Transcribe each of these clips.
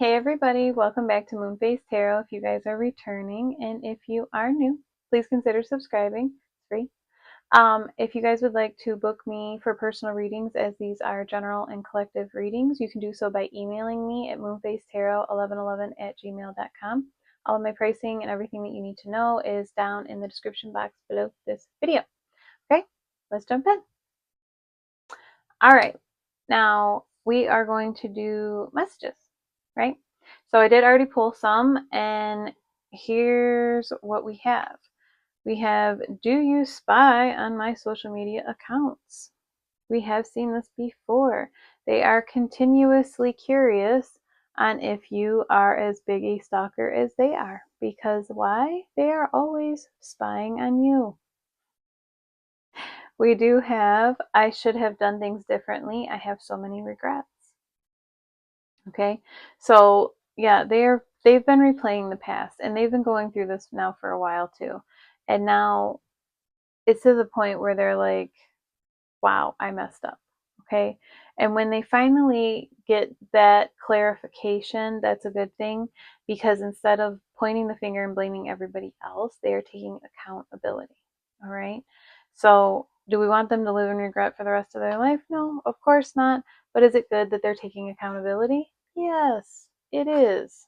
Hey everybody, welcome back to Moonface Tarot if you guys are returning, and if you are new, please consider subscribing. It's free. If you guys would like to book me for personal readings, as these are general and collective readings, you can do so by emailing me at moonfacetarot1111@gmail.com. All of my pricing and everything that you need to know is down in the description box below this video. Okay, let's jump in. All right, now we are going to do messages, right? So I did already pull some, and here's what we have. We have, do you spy on my social media accounts? We have seen this before. They are continuously curious on if you are as big a stalker as they are. Because why? They are always spying on you. We do have, I should have done things differently. I have so many regrets. Okay, so yeah, they've been replaying the past, and they've been going through this now for a while too. And now it's to the point where they're like, wow, I messed up. Okay. And when they finally get that clarification, that's a good thing, because instead of pointing the finger and blaming everybody else, they are taking accountability. All right. So, do we want them to live in regret for the rest of their life? No, of course not. But is it good that they're taking accountability? Yes, it is.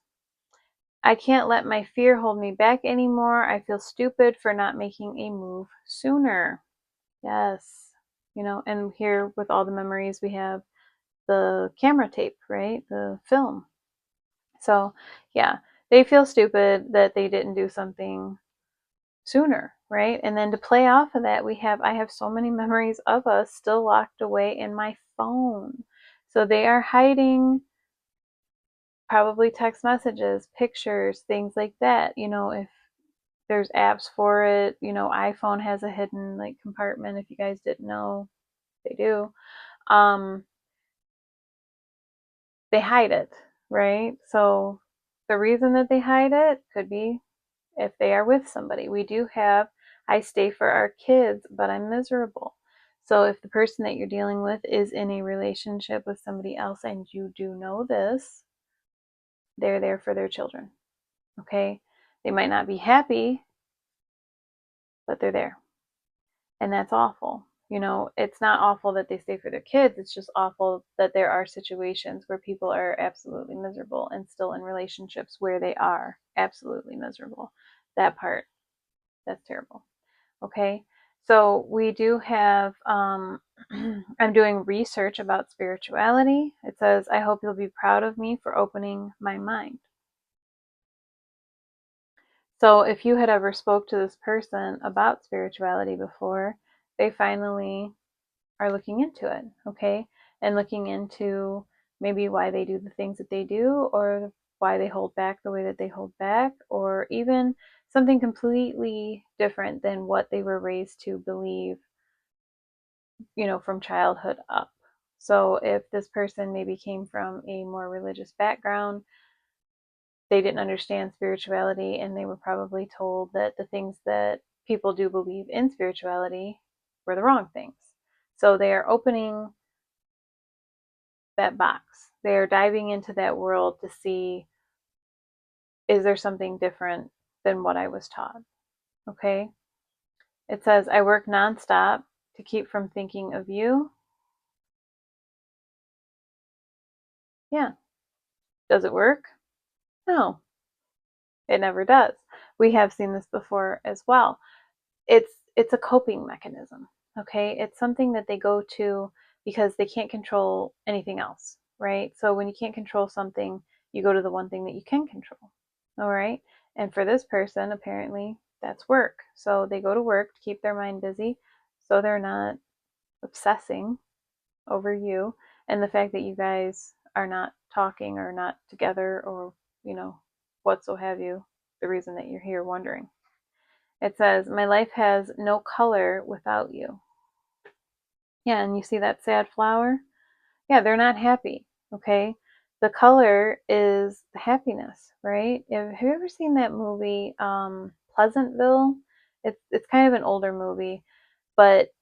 I can't let my fear hold me back anymore. I feel stupid for not making a move sooner. Yes. And here with all the memories, we have the camera tape, right? The film. So, yeah, they feel stupid that they didn't do something sooner, right? And then to play off of that, I have so many memories of us still locked away in my phone. So they are hiding probably text messages, pictures, things like that. If there's apps for it, iPhone has a hidden like compartment, if you guys didn't know, they do. Um they hide it, right? So the reason that they hide it could be if they are with somebody. We do have, I stay for our kids, but I'm miserable. So if the person that you're dealing with is in a relationship with somebody else and you do know this, they're there for their children. Okay? They might not be happy, but they're there. And that's awful. It's not awful that they stay for their kids. It's just awful that there are situations where people are absolutely miserable and still in relationships where they are absolutely miserable. That part, that's terrible. Okay. So we do have, I'm doing research about spirituality. It says, I hope you'll be proud of me for opening my mind. So if you had ever spoke to this person about spirituality before, they finally are looking into it, okay? And looking into maybe why they do the things that they do, or why they hold back the way that they hold back, or even something completely different than what they were raised to believe, from childhood up. So if this person maybe came from a more religious background, they didn't understand spirituality, and they were probably told that the things that people do believe in spirituality were the wrong things. So they are opening that box. They are diving into that world to see, is there something different than what I was taught? Okay. It says, I work nonstop to keep from thinking of you. Yeah. Does it work? No, it never does. We have seen this before as well. It's a coping mechanism. Okay. It's something that they go to because they can't control anything else, right? So when you can't control something, you go to the one thing that you can control. All right. And for this person, apparently, that's work. So they go to work to keep their mind busy so they're not obsessing over you and the fact that you guys are not talking or not together, or, what so have you, the reason that you're here wondering. It says, my life has no color without you. Yeah, and you see that sad flower? Yeah, they're not happy, okay? The color is the happiness, right? Have you ever seen that movie, Pleasantville? It's kind of an older movie, but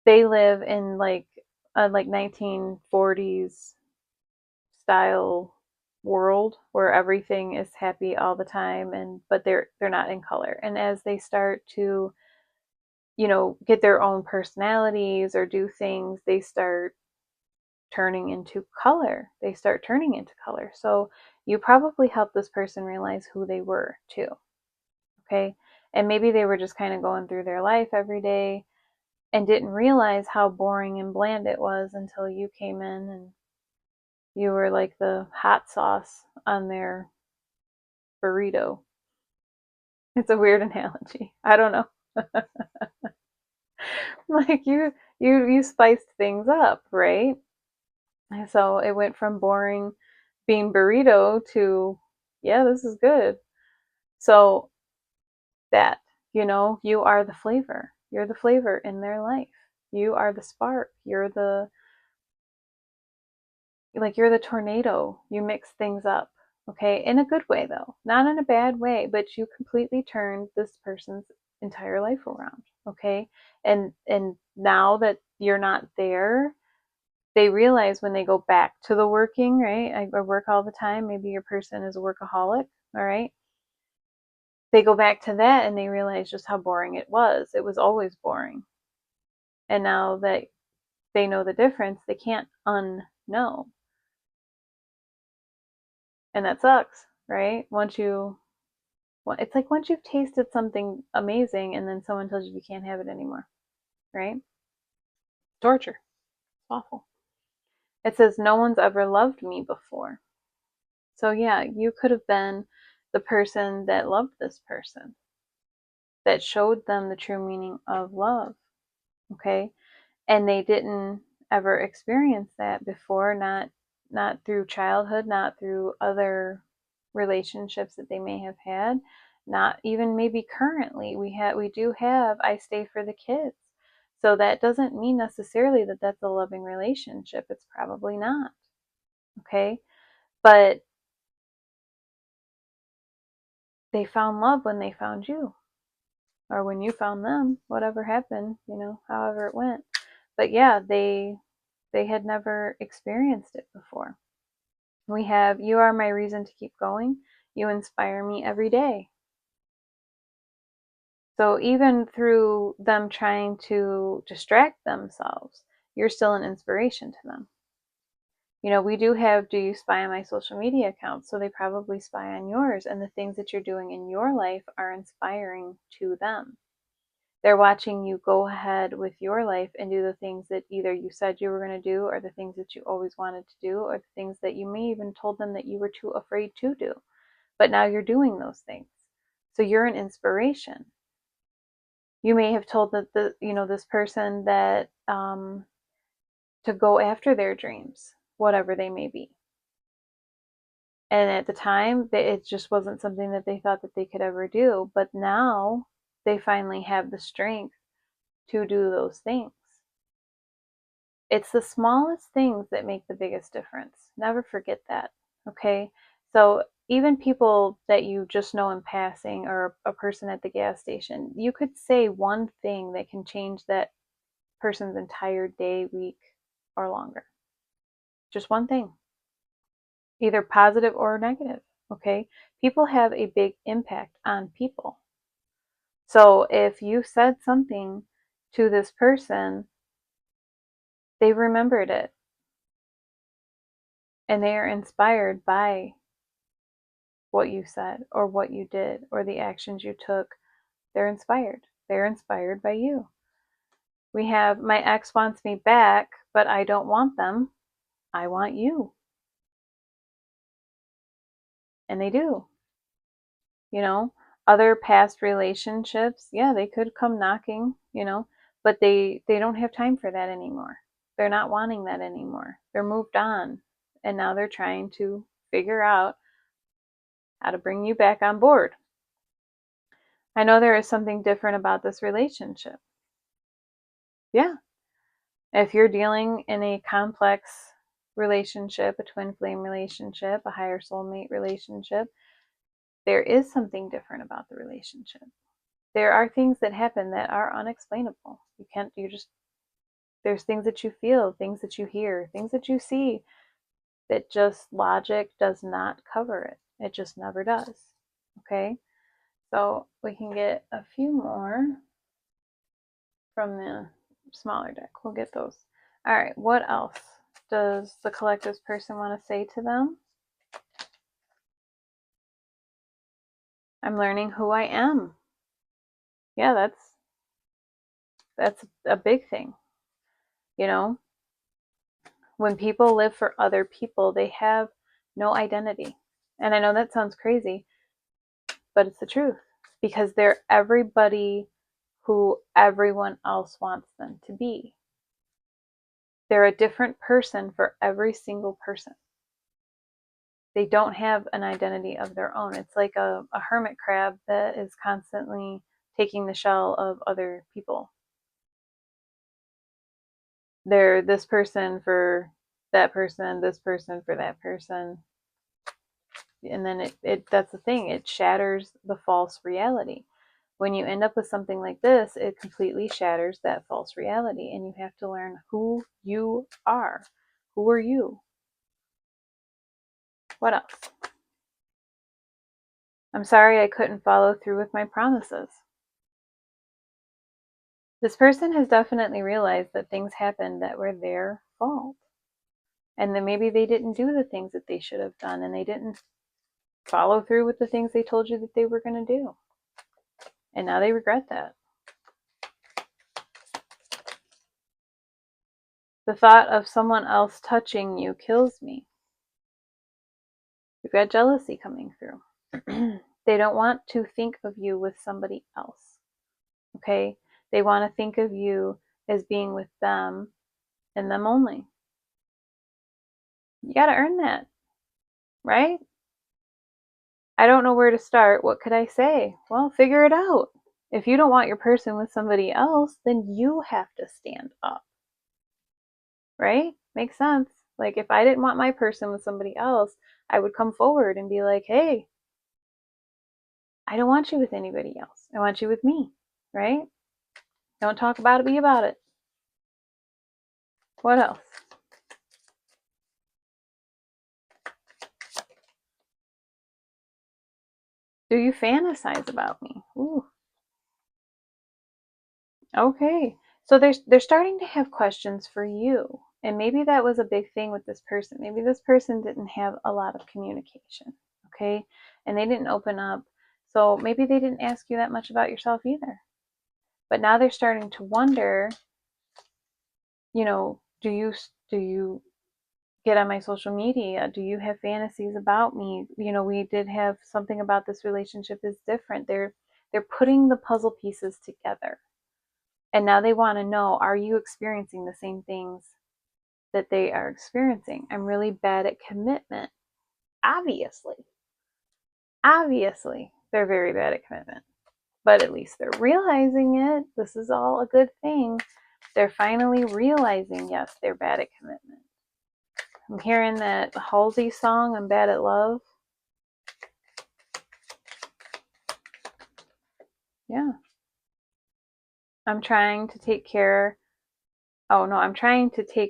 they live in like a 1940s style world where everything is happy all the time, but they're not in color. And as they start to, get their own personalities or do things, they start turning into color. They start turning into color. So you probably helped this person realize who they were too. Okay. And maybe they were just kind of going through their life every day and didn't realize how boring and bland it was until you came in and you were like the hot sauce on their burrito. It's a weird analogy. I don't know. Like you spiced things up, right? And so it went from boring bean burrito to, yeah, this is good. So that, you are the flavor. You're the flavor in their life. You are the spark. You're the tornado. You mix things up. Okay, in a good way though, not in a bad way, but you completely turned this person's entire life around. Okay, and now that you're not there, they realize when they go back to the working, right? I work all the time. Maybe your person is a workaholic, all right? They go back to that and they realize just how boring it was. It was always boring. And now that they know the difference, they can't unknow. And that sucks, right? It's like once you've tasted something amazing and then someone tells you you can't have it anymore, right? Torture. It's awful. It says, no one's ever loved me before. So, yeah, you could have been the person that loved this person, that showed them the true meaning of love, okay? And they didn't ever experience that before, not through childhood, not through other relationships that they may have had, not even maybe currently. We do have I stay for the kids. So that doesn't mean necessarily that that's a loving relationship. It's probably not. Okay? But they found love when they found you, or when you found them, whatever happened, however it went. But yeah, they had never experienced it before. We have, you are my reason to keep going. You inspire me every day. So even through them trying to distract themselves, you're still an inspiration to them. We do have, do you spy on my social media accounts? So they probably spy on yours, and the things that you're doing in your life are inspiring to them. They're watching you go ahead with your life and do the things that either you said you were going to do, or the things that you always wanted to do, or the things that you may even told them that you were too afraid to do. But now you're doing those things. So you're an inspiration. You may have told this person that to go after their dreams, whatever they may be. And at the time, it just wasn't something that they thought that they could ever do. But now they finally have the strength to do those things. It's the smallest things that make the biggest difference. Never forget that. Okay? So even people that you just know in passing, or a person at the gas station, you could say one thing that can change that person's entire day, week, or longer. Just one thing. Either positive or negative. Okay? People have a big impact on people. So if you said something to this person, they remembered it. And they are inspired by what you said or what you did or the actions you took. They're inspired. They're inspired by you. We have, my ex wants me back, but I don't want them. I want you. And they do. Other past relationships, yeah, they could come knocking, but they don't have time for that anymore. They're not wanting that anymore. They're moved on. And now they're trying to figure out how to bring you back on board. I know there is something different about this relationship. Yeah. If you're dealing in a complex relationship, a twin flame relationship, a higher soulmate relationship, there is something different about the relationship. There are things that happen that are unexplainable. There's things that you feel, things that you hear, things that you see that just logic does not cover it. It just never does. Okay? So we can get a few more from the smaller deck. We'll get those. All right, what else does the collective's person want to say to them? I'm learning who I am. Yeah, that's a big thing. You know, when people live for other people, they have no identity. And I know that sounds crazy, but it's the truth because they're everybody who everyone else wants them to be. They're a different person for every single person. They don't have an identity of their own. It's like a hermit crab that is constantly taking the shell of other people. They're this person for that person, this person for that person. And then that's the thing, it shatters the false reality. When you end up with something like this, it completely shatters that false reality, and you have to learn who you are. Who are you? What else? I'm sorry I couldn't follow through with my promises. This person has definitely realized that things happened that were their fault. And then maybe they didn't do the things that they should have done, and they didn't follow through with the things they told you that they were going to do. And now they regret that. The thought of someone else touching you kills me. You've got jealousy coming through. They don't want to think of you with somebody else. Okay? They want to think of you as being with them and them only. You got to earn that, right? I don't know where to start. What could I say? Well, figure it out. If you don't want your person with somebody else, then you have to stand up. Right? Makes sense. Like if I didn't want my person with somebody else, I would come forward and be like, hey, I don't want you with anybody else. I want you with me. Right? Don't talk about it, be about it. What else? Do you fantasize about me? Ooh. Okay. So they're starting to have questions for you. And maybe that was a big thing with this person. Maybe this person didn't have a lot of communication. Okay? And they didn't open up. So maybe they didn't ask you that much about yourself either. But now they're starting to wonder, do you get on my social media? Do you have fantasies about me? We did have something about this relationship is different. They're putting the puzzle pieces together. And now they want to know, are you experiencing the same things that they are experiencing? I'm really bad at commitment. Obviously. Obviously, they're very bad at commitment. But at least they're realizing it. This is all a good thing. They're finally realizing, yes, they're bad at commitment. I'm hearing that Halsey song, I'm Bad at Love. Yeah. I'm trying to take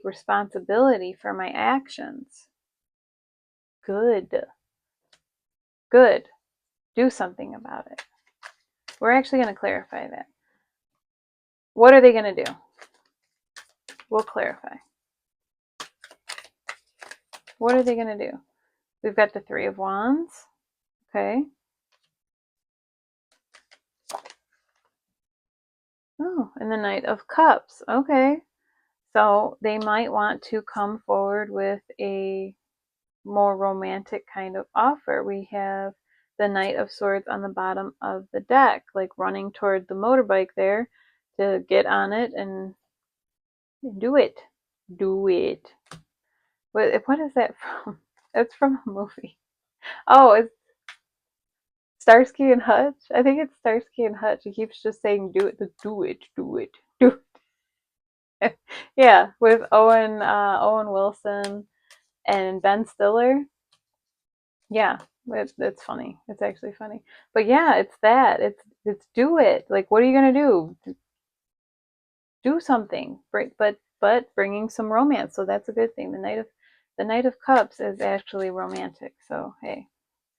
responsibility for my actions. Good. Good. Do something about it. We're actually going to clarify that. What are they going to do? We'll clarify. What are they going to do? We've got the Three of Wands. Okay. Oh, and the Knight of Cups. Okay. So they might want to come forward with a more romantic kind of offer. We have the Knight of Swords on the bottom of the deck, like running toward the motorbike there to get on it and do it. Do it. What is that from? That's from a movie. Oh, it's Starsky and Hutch. I think it's Starsky and Hutch. He keeps just saying, "Do it, do it, do it, do it." Yeah, with Owen Wilson and Ben Stiller. Yeah, it's funny. It's actually funny. But yeah, it's that. It's do it. Like, what are you gonna do? Do something. But bringing some romance. So that's a good thing. The The Knight of Cups is actually romantic. So, hey,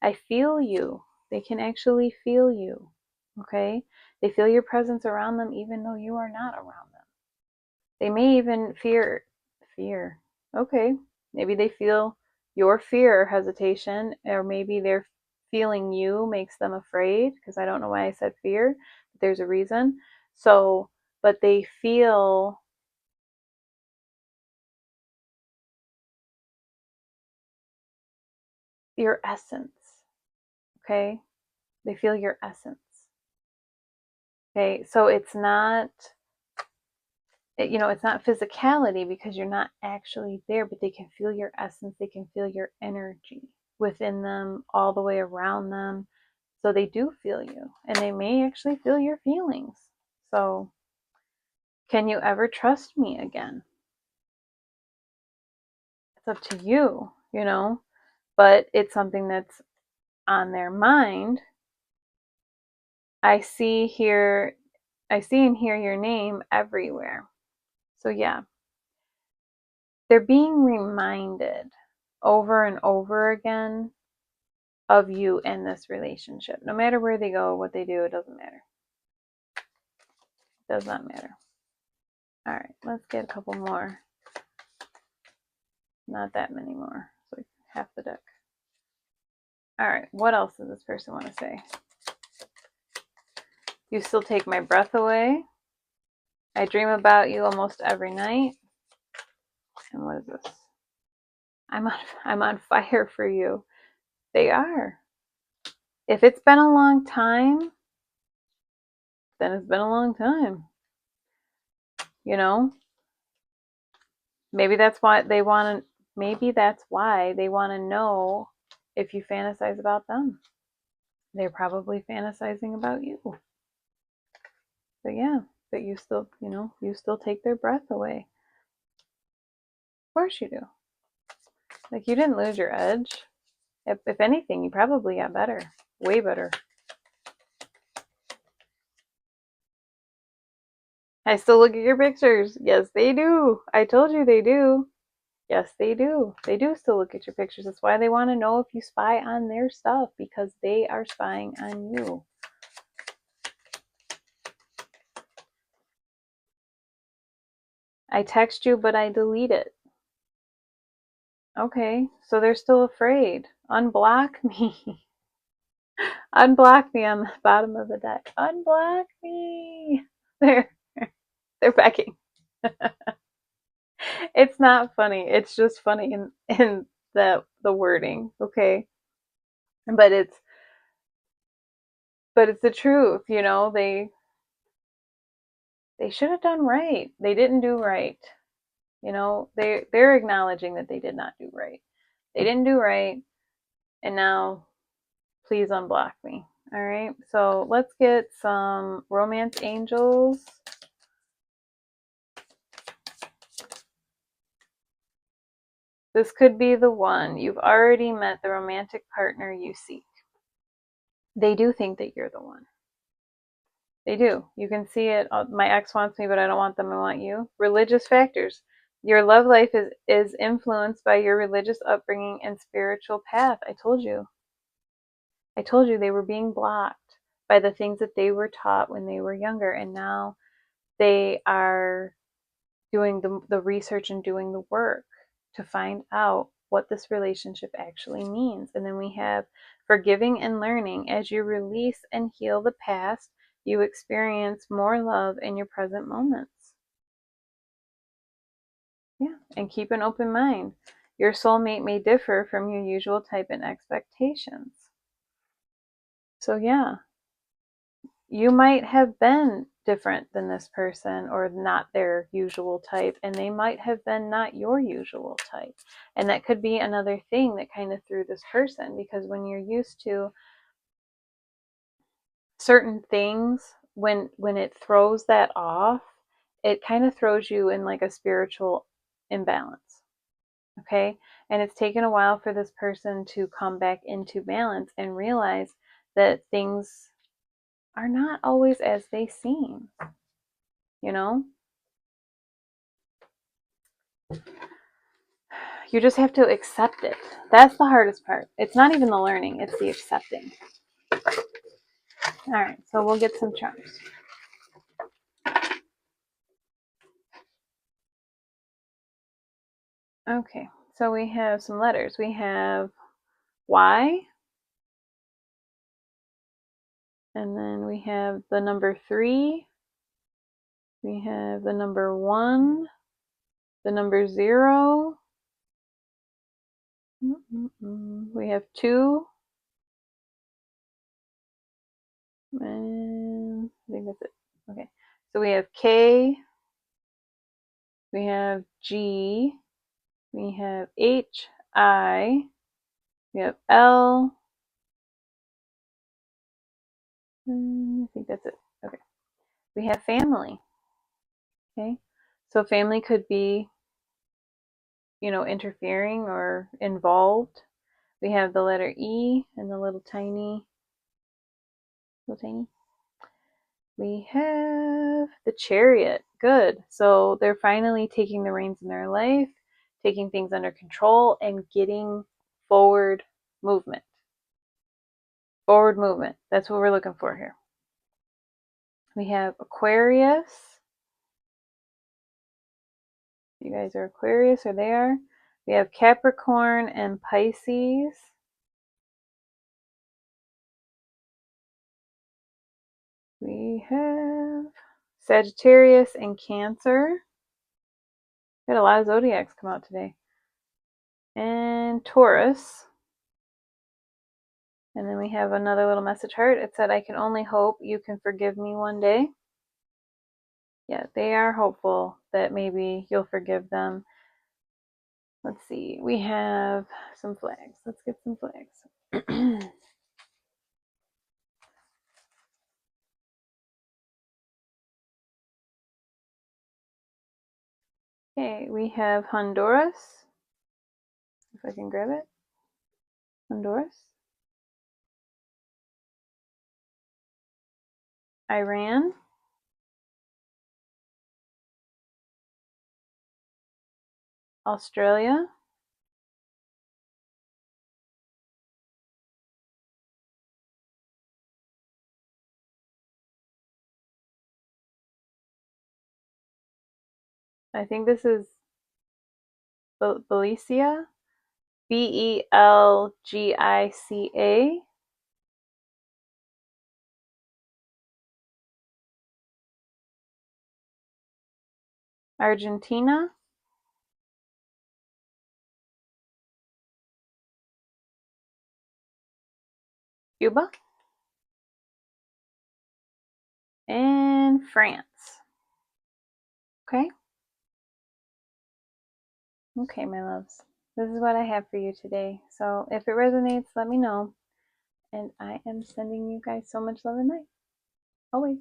I feel you. They can actually feel you. Okay? They feel your presence around them even though you are not around them. They may even fear. Okay. Maybe they feel your fear or hesitation, or maybe they're feeling you makes them afraid, because I don't know why I said fear, but there's a reason. So, but they feel your essence. Okay? They feel your essence. Okay? So it's not it's not physicality because you're not actually there, but they can feel your essence, they can feel your energy within them, all the way around them. So they do feel you, and they may actually feel your feelings. So, can you ever trust me again? It's up to you, but it's something that's on their mind. I see and hear your name everywhere. So, yeah, they're being reminded over and over again of you in this relationship. No matter where they go, what they do, it doesn't matter. It does not matter. All right, let's get a couple more. Not that many more. So half the deck. All right, what else does this person want to say? You still take my breath away. I dream about you almost every night. And what is this? I'm on fire for you. They are. If it's been a long time, then it's been a long time. Maybe that's why they want to. Maybe that's why they want to know if you fantasize about them. They're probably fantasizing about you. But yeah, but you still, you still take their breath away. Of course you do. Like, you didn't lose your edge. If anything, you probably got better. Way better. I still look at your pictures. Yes, they do. I told you they do. Yes, they do. They do still look at your pictures. That's why they want to know if you spy on their stuff, because they are spying on you. I text you, but I delete it. Okay, so they're still afraid. Unblock me. Unblock me on the bottom of the deck. Unblock me. They're begging. It's not funny. It's just funny in the wording, okay? But it's the truth, they should have done right. They didn't do right. They're acknowledging that they did not do right. They didn't do right, and now please unblock me. All right. So let's get some romance angels. This could be the one. You've already met the romantic partner you seek. They do think that you're the one. They do. You can see it. My ex wants me, but I don't want them. I want you. Religious factors. Your love life is influenced by your religious upbringing and spiritual path. I told you. They were being blocked by the things that they were taught when they were younger. And now they are doing the research and doing the work to find out what this relationship actually means. And then we have forgiving and learning. As you release and heal the past, you experience more love in your present moments. Yeah, and keep an open mind. Your soulmate may differ from your usual type and expectations. So yeah, you might have been different than this person, or not their usual type, and they might have been not your usual type. And that could be another thing that kind of threw this person, because when you're used to certain things, when it throws that off, it kind of throws you in like a spiritual imbalance. Okay? And it's taken a while for this person to come back into balance and realize that things are not always as they seem. You just have to accept it. That's the hardest part. It's not even the learning, it's the accepting. All right, so we'll get some charms. Okay, so we have some letters. We have Y, and then we have the number 3, we have the number 1, the number 0, we have 2, and I think that's it. Okay, so we have K, we have G, we have H, I, we have L, and I think that's it. Okay, we have family. Okay, so family could be, interfering or involved. We have the letter E and the little tiny. We have the Chariot. Good. So they're finally taking the reins in their life, taking things under control, and getting forward movement. Forward movement. That's what we're looking for here. We have Aquarius. You guys are Aquarius, or they are. We have Capricorn and Pisces. We have Sagittarius and Cancer. We had a lot of zodiacs come out today. And Taurus. And then we have another little message heart. It said, I can only hope you can forgive me one day. Yeah, they are hopeful that maybe you'll forgive them. Let's see. We have some flags. Let's get some flags. Okay, we have Honduras. If I can grab it. Honduras. Iran. Australia. I think this is Belgica. Belgica. Argentina. Cuba. And France. Okay? Okay, my loves. This is what I have for you today. So if it resonates, let me know. And I am sending you guys so much love and light. Always.